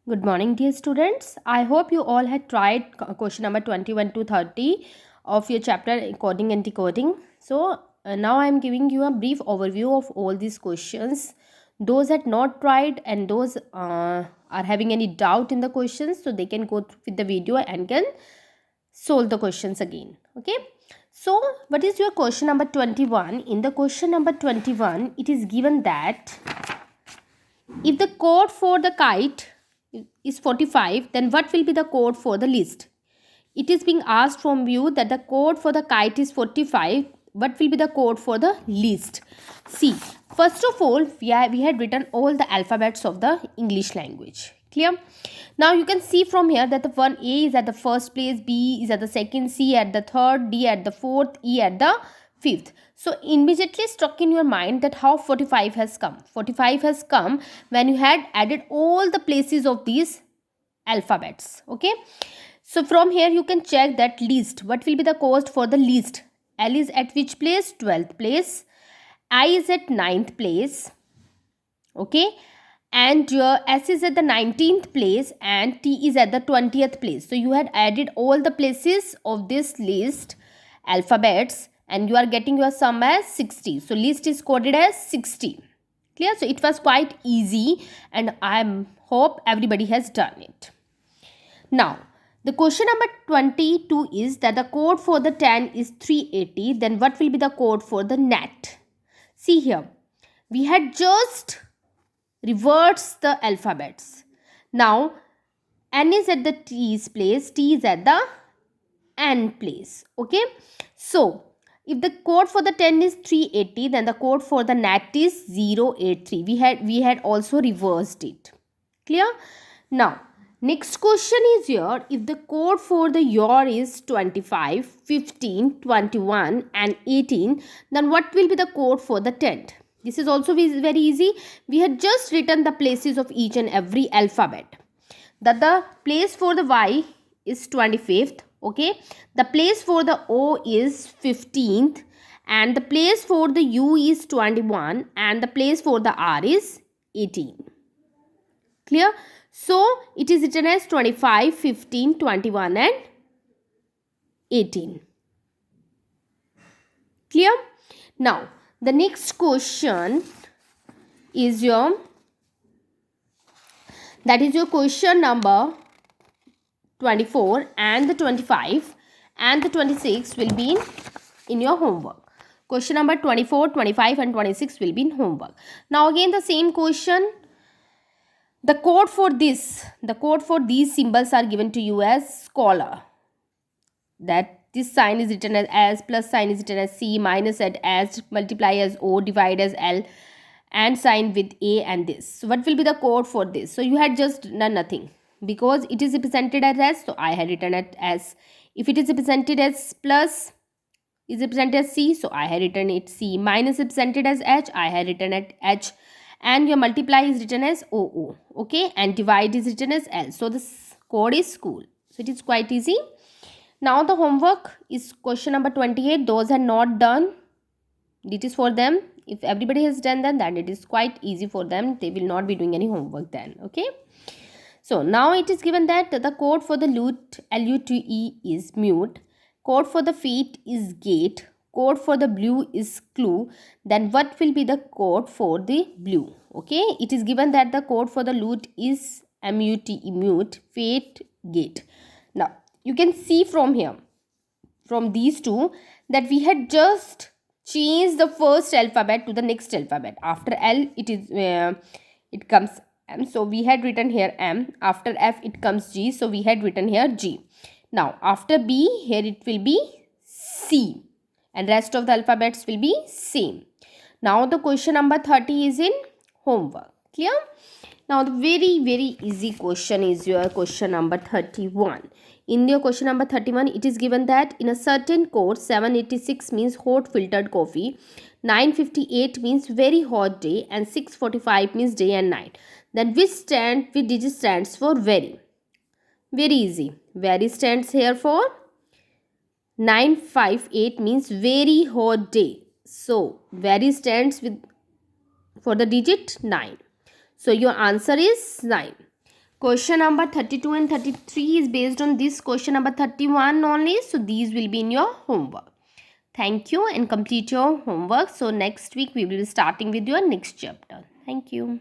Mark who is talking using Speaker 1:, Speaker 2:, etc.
Speaker 1: Good morning, dear students. I hope you all had tried question number 21 to 30 of your chapter Coding and Decoding. Now I am giving you a brief overview of all these questions. Those had not tried and those are having any doubt in the questions, so they can go with the video and can solve the questions again. Okay. So, what is your question number 21? In the question number 21, it is given that if the code for the kite is 45, then what will be the code for the list? It is being asked from you that the code for the kite is 45. What will be the code for the list? See, first of all, we had written all the alphabets of the English language. Clear? Now you can see from here that the one A is at the first place, B is at the second, C at the third, D at the fourth, E at the fifth. So immediately struck in your mind that how 45 has come. 45 has come when you had added all the places of these alphabets. Okay. So from here you can check that least. What will be the cost for the least? L is at which place? 12th place. I is at 9th place. Okay. And your S is at the 19th place and T is at the 20th place. So you had added all the places of this list alphabets and you are getting your sum as 60. So list is coded as 60. Clear? So it was quite easy and I hope everybody has done it. Now, the question number 22 is that the code for the 10 is 380. Then what will be the code for the net? See here, we had just reversed the alphabets. Now, N is at the T's place, T is at the N place. Okay. So, if the code for the 10 is 380, then the code for the net is 083. We had also reversed it. Clear? Now, next question is here, if the code for the year is 25, 15, 21 and 18, then what will be the code for the 10th? This is also very easy. We had just written the places of each and every alphabet. That the place for the Y is 25th, okay. The place for the O is 15th and the place for the U is 21 and the place for the R is 18. Clear? So, it is written as 25, 15, 21 and 18. Clear? Now, the next question is your question number 24 and the 25 and the 26 will be in your homework. Question number 24, 25 and 26 will be in homework. Now again the same question. The code for these symbols are given to you as scholar. That this sign is written as, plus sign is written as C, minus as, multiply as O, divide as L and sign with A and this. So what will be the code for this? So you had just done nothing because it is represented as S, so I had written it as. If it is represented as plus is represented as C, so I had written it C. Minus is represented as H, I had written it H. And your multiply is written as OO, okay, and divide is written as L. So this code is school. So it is quite easy. Now the homework is question number 28. Those are not done. It is for them. If everybody has done that, then it is quite easy for them. They will not be doing any homework then, okay. So now it is given that the code for the lute, LUTE, is mute. Code for the feet is gate. Code for the blue is clue. Then what will be the code for the blue? Okay, it is given that the code for the lute is MUTE, mute, fate, gate. Now you can see from here, from these two, that we had just changed the first alphabet to the next alphabet. After L it comes M, so we had written here M. After F it comes G, so we had written here G. Now after B, here it will be C and rest of the alphabets will be same. Now the question number 30 is in homework. Clear? Now the very easy question is your question number 31. In your question number 31, it is given that in a certain course, 786 means hot filtered coffee, 958 means very hot day, and 645 means day and night. Then which digit stands for very? Very easy. Very stands here for 958 means very hot day. So very stands with for the digit 9. So your answer is 9. Question number 32 and 33 is based on this question number 31 only. So these will be in your homework. Thank you and complete your homework. So next week we will be starting with your next chapter. Thank you.